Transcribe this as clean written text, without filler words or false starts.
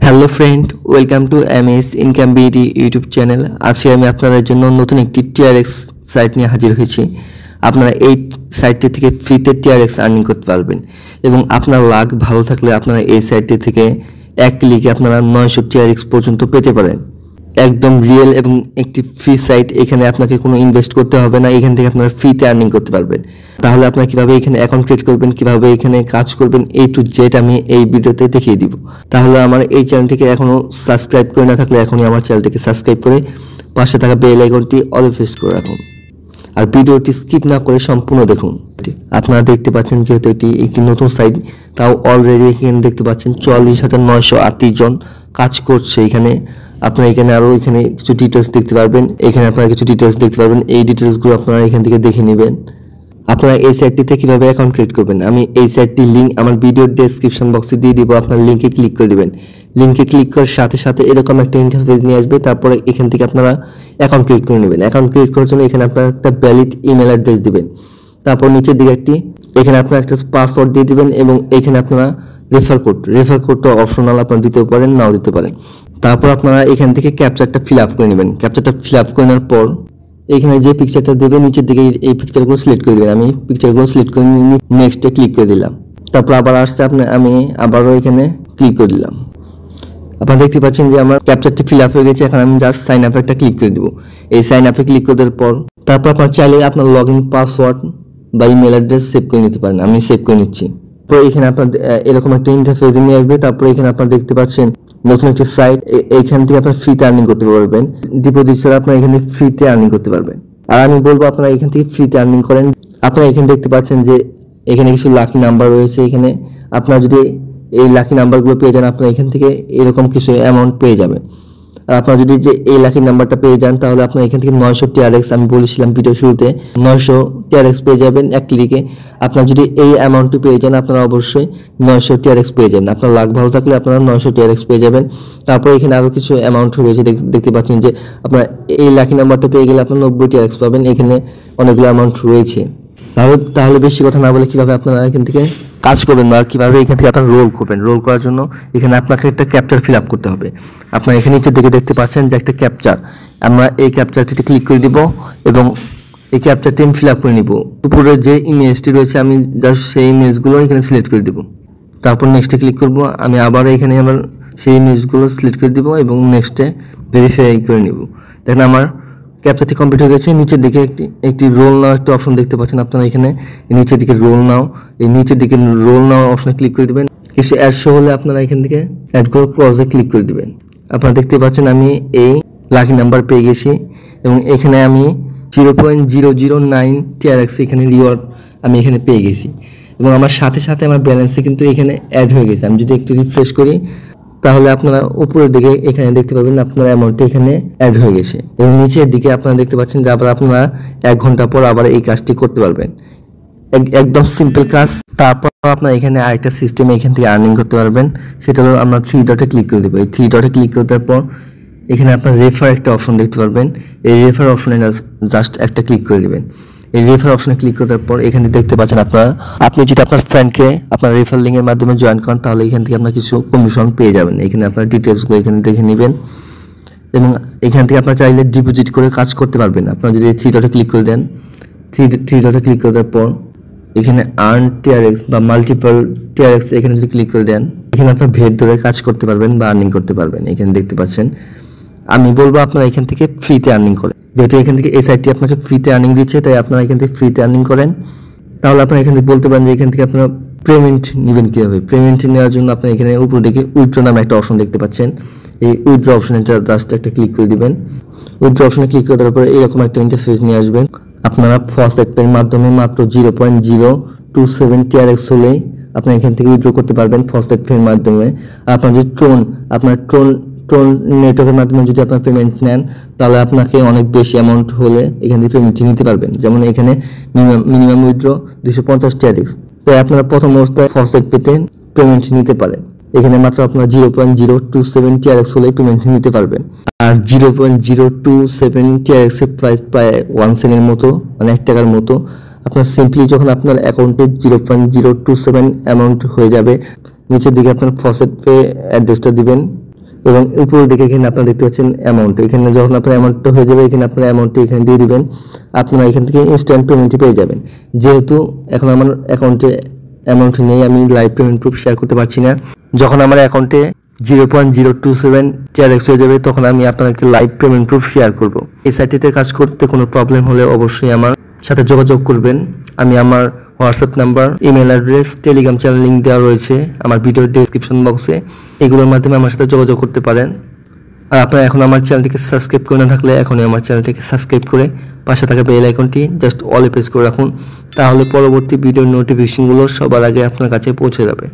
Hello friend, welcome to MS income BD YouTube channel. আজকে আমি আপনাদের জন্য নতুন একটি টিআরএক্স সাইট নিয়ে হাজির হয়েছি। আপনারা এই সাইটটি থেকে ফ্রিতে টিআরএক্স আর্নিং করতে পারবেন এবং আপনার লাক ভালো থাকলে আপনারা এই সাইটটি থেকে এক ক্লিকে আপনারা 900 টিআরএক্স পর্যন্ত পেতে পারেন। একদম রিয়েল এবং একটি ফ্রি সাইট। এখানে আপনাকে কোনো ইনভেস্ট করতে হবে না, এখান থেকে আপনারা ফ্রিতে আর্নিং করতে পারবেন। তাহলে আপনারা কিভাবে এখানে অ্যাকাউন্ট ক্রিয়েট করবেন, কিভাবে এখানে কাজ করবেন, A to Z আমি এই ভিডিওতে দেখিয়ে দিব। তাহলে আমার এই চ্যানেলটিকে এখনও সাবস্ক্রাইব করে না থাকলে এখনই আমার চ্যানেলটিকে সাবস্ক্রাইব করে পাশে থাকা বেল আইকনটি অল প্রেস করে রাখুন আর ভিডিওটি স্কিপ না করে সম্পূর্ণ দেখুন। আপনারা দেখতে পাচ্ছেন যেহেতু এটি একটি নতুন সাইট, তাও অলরেডি এখানে দেখতে পাচ্ছেন 44,938 জন কাজ করছে। এখানে আপনারা এখানে আরও এখানে কিছু ডিটেলস দেখতে পারবেন, এখানে আপনারা কিছু ডিটেলস দেখতে পারবেন। এই ডিটেলসগুলো আপনারা এখান থেকে দেখে নেবেন। আপনারা এই সাইটটিতে কীভাবে অ্যাকাউন্ট ক্রিয়েট করবেন আমি এই সাইটটির লিঙ্ক আমার ভিডিওর ডেসক্রিপশন বক্সে দিয়ে দিব। আপনার লিঙ্কে ক্লিক করে দেবেন। লিঙ্কে ক্লিক করার সাথে সাথে এরকম একটা ইন্টারফেস নিয়ে আসবে। তারপরে এখান থেকে আপনারা অ্যাকাউন্ট ক্রিয়েট করে নেবেন। অ্যাকাউন্ট ক্রিয়েট করার জন্য এখানে আপনারা একটা ভ্যালিড ইমেল অ্যাড্রেস দিবেন। তারপর নিচের দিকে এখানে আপনারা একটা পাসওয়ার্ড দিয়ে দিবেন এবং এখানে আপনারা রেফার কোডটা অপশনাল, আপনারা দিতে পারেন নাও দিতে পারেন। তারপর আপনারা এখান থেকে ক্যাপচারটা ফিল আপ করে নেবেন। ক্যাপচারটা ফিল আপ করে নেওয়ার পর এখানে যে পিকচারটা দেবে নিচের দিকে এই পিকচারগুলো সিলেক্ট করে দেবেন। আমি পিকচারগুলো সিলেক্ট করে নেক্সটে ক্লিক করে দিলাম। তারপর আবার আসছে আমি আবারও এখানে ক্লিক করে দিলাম। আপনারা দেখতে পাচ্ছেন যে আমার ক্যাপচারটি ফিল আপ হয়ে গেছে। এখন আমি জাস্ট সাইন আপে একটা ক্লিক করে দেবো। এই সাইন আপে ক্লিক করে দেওয়ার পর তারপর আপনার চাইলে আপনার লগ ইন পাসওয়ার্ড বা ইমেল অ্যাড্রেস সেভ করে নিতে পারেন। আমি সেভ করে নিচ্ছি। তো এখানে আপনার এরকম একটা ইন্টারফেস নিয়ে আসবে। তারপরে এখানে আপনারা দেখতে পাচ্ছেন নতুন একটি সাইট, এইখান থেকে আপনার ফ্রিতে আর্নিং করতে পারবেন। ডিপোজিট ছাড়া আপনারা এখানে ফ্রিতে আর্নিং করতে পারবেন। আর আমি বলবো আপনারা এখান থেকে ফ্রিতে আর্নিং করেন। আপনারা এখানে দেখতে পাচ্ছেন যে এখানে কিছু লাকি নাম্বার রয়েছে। এখানে আপনারা যদি এই লাকি নাম্বারগুলো পেয়ে যান আপনারা এখান থেকে এরকম কিছু অ্যামাউন্ট পেয়ে যাবেন। আর আপনারা যদি যে এই লাকি নাম্বারটা পেয়ে যান তাহলে আপনারা এখান থেকে 900 টিআরএক্স, আমি বলেছিলাম ভিডিও শুরুতে 900 টিআরএক্স পেয়ে যাবেন এক ক্লিকে। আপনারা যদি এই অ্যামাউন্টটি পেয়ে যান আপনারা অবশ্যই 900 টিআরএক্স পেয়ে যাবেন। আপনার লাক ভালো থাকলে আপনারা 900 টিআরএক্স পেয়ে যাবেন। তারপর এখানে আরও কিছু অ্যামাউন্ট রয়েছে। দেখতে পাচ্ছেন যে আপনারা এই লাকি নাম্বারটা পেয়ে গেলে আপনারা 90 টিআরএক্স পাবেন। এখানে অনেকগুলো অ্যামাউন্ট রয়েছে। তাহলে বেশি কথা না বলে কিভাবে আপনারা এখান থেকে কাজ করবেন বা কীভাবে এখান থেকে আপনারা রোল করবেন। রোল করার জন্য এখানে আপনাকে একটা ক্যাপচার ফিল আপ করতে হবে। আপনারা এখানে নিচের দিকে দেখতে পাচ্ছেন যে একটা ক্যাপচার, আমরা এই ক্যাপচারটিতে ক্লিক করে দিব এবং এই ক্যাপচারটি আমি ফিল আপ করে নিব। উপরে যে ইমেজটি রয়েছে আমি জাস্ট সেই ইমেজগুলো এখানে সিলেক্ট করে দেবো। তারপর নেক্সটে ক্লিক করব। আমি আবার এখানে আমার সেই ইমেজগুলো সিলেক্ট করে দিব এবং নেক্সটে ভেরিফাই করে নিব। দেখেন আমার ক্যাপচারটি কমপ্লিট হয়ে গেছে। নিচের দিকে একটি রোল নাও একটা অপশন দেখতে পাচ্ছেন। আপনারা এখানে নিচের দিকে নিচের দিকে রোল নাও অপশনে ক্লিক করে দেবেন। কিছু অ্যাড শো হলে আপনারা এখান থেকে অ্যাড করে ক্লোজে ক্লিক করে দেবেন। আপনারা দেখতে পাচ্ছেন আমি এই লাকি নাম্বার পেয়ে গেছি এবং এখানে আমি 0.009 টিআরএক্স এখানে রিওয়ার্ড আমি এখানে পেয়ে গেছি এবং আমার সাথে সাথে আমার ব্যালেন্সে কিন্তু এখানে অ্যাড হয়ে গেছে। আমি যদি একটু রিফ্রেশ করি তাহলে আপনারা উপরের দিকে এখানে দেখতে পাবেন আপনার অ্যামাউন্টটি এখানে অ্যাড হয়ে গেছে এবং নিচের দিকে আপনারা দেখতে পাচ্ছেন যে আবার আপনারা 1 ঘন্টা পর আবার এই কাজটি করতে পারবেন। একদম সিম্পল কাজ। তারপর আপনারা এখানে আরেকটা সিস্টেমে এখান থেকে আর্নিং করতে পারবেন। সেটা হলো আমরা 3 ডটে ক্লিক করে দেবো। এই 3 ডটে ক্লিক করার পর এখানে আপনার রেফার একটা অপশন দেখতে পারবেন। এই রেফার অপশনে জাস্ট একটা ক্লিক করে দেবেন। এই রেফার অপশনে ক্লিক করার পর এখানে দেখতে পাচ্ছেন আপনি যদি আপনার ফ্রেন্ডকে আপনার রেফার লিঙ্কের মাধ্যমে জয়েন করেন তাহলে এখান থেকে আপনার কিছু কমিশন পেয়ে যাবেন। এখানে আপনার ডিটেলসগুলো এখানে দেখে নেবেন এবং এখান থেকে আপনার চাইলে ডিপোজিট করে কাজ করতে পারবেন। আপনারা যদি 3 ডটে ক্লিক করে দেন, 3 ডটে ক্লিক করার পর এখানে আর্ন টিআরএক্স বা মাল্টিপল টিআরএক্স এখানে যদি ক্লিক করে দেন এখানে আপনার ভেট ধরে কাজ করতে পারবেন বা আর্নিং করতে পারবেন। এখানে দেখতে পাচ্ছেন আমি বলবো আপনারা এখান থেকে ফ্রিতে আর্নিং করেন। যেহেতু এখান থেকে এই সাইটটি আপনাকে ফ্রিতে আর্নিং দিচ্ছে তাই আপনারা এখান থেকে ফ্রিতে আর্নিং করেন। তাহলে আপনারা এখান থেকে বলতে পারেন যে এখান থেকে আপনারা পেমেন্ট নেবেন কীভাবে। পেমেন্ট নেওয়ার জন্য আপনারা এখানে উপর দিকে উইথড্র নামে একটা অপশন দেখতে পাচ্ছেন। এই উইথড্র অপশনে জাস্ট একটা ক্লিক করে দিবেন। উইথড্র অপশনে ক্লিক করে দেওয়ার পরে এরকম একটা ইন্টারফেস নিয়ে আসবেন। আপনারা ফস্টেড পের মাধ্যমে মাত্র 0.027 টিআরএক্স হলেই আপনারা এখান থেকে উইথড্র করতে পারবেন ফস্টেড পের মাধ্যমে। আপনার যদি ট্রোন নেটওয়ার্কের মাধ্যমে যদি আপনার পেমেন্ট নেন তাহলে আপনাকে অনেক বেশি অ্যামাউন্ট হলে এখান থেকে পেমেন্টটি নিতে পারবেন। যেমন এখানে মিনিমাম উইথড্র 250 টিআরএক্স। তাই আপনারা প্রথম অবস্থায় ফস্টেড পেতে পেমেন্ট নিতে পারেন। এখানে মাত্র আপনার 0.027 টিআরএক্স হলে পেমেন্ট নিতে পারবেন। আর 0.027 টিআরএক্স এর প্রাইস প্রায় 1 সেন্টের মতো, মানে 1 টাকার মতো। আপনার সিম্পলি যখন আপনার অ্যাকাউন্টে 0.027 অ্যামাউন্ট হয়ে যাবে নিচের দিকে আপনার ফসেট পে অ্যাড্রেসটা দিবেন এবং উপরের দিকে এখানে আপনারা দেখতে পাচ্ছেন অ্যামাউন্ট। এখানে যখন আপনার অ্যামাউন্টটা হয়ে যাবে এখানে আপনার অ্যামাউন্টটি এখানে দিয়ে দিবেন। আপনারা এখান থেকে ইনস্ট্যান্ট পেমেন্টটি পেয়ে যাবেন। যেহেতু এখন আমার অ্যাকাউন্টে অ্যামাউন্ট নেই, আমি লাইভ পেমেন্ট প্রুফ শেয়ার করতে পারছি না। যখন আমার অ্যাকাউন্টে 0.027 TRX হয়ে যাবে তখন আমি আপনাকে লাইভ পেমেন্ট প্রুফ শেয়ার করব। এই সাইটটিতে কাজ করতে কোনো প্রবলেম হলে অবশ্যই আমার সাথে যোগাযোগ করবেন। আমি আমার WhatsApp number, email address, Telegram channel link দেওয়া রয়েছে আমার ভিডিওর ডেসক্রিপশন বক্সে। এগুলোর মাধ্যমে আমার সাথে যোগাযোগ করতে পারেন। আর আপনারা এখন আমার চ্যানেলটিকে সাবস্ক্রাইব করে না থাকলে এখনই আমার চ্যানেলটিকে সাবস্ক্রাইব করে পাশে থাকা বেল আইকনটি জাস্ট অলে প্রেস করে রাখুন, তাহলে পরবর্তী ভিডিওর নোটিফিকেশনগুলো সবার আগে আপনার কাছে পৌঁছে যাবে।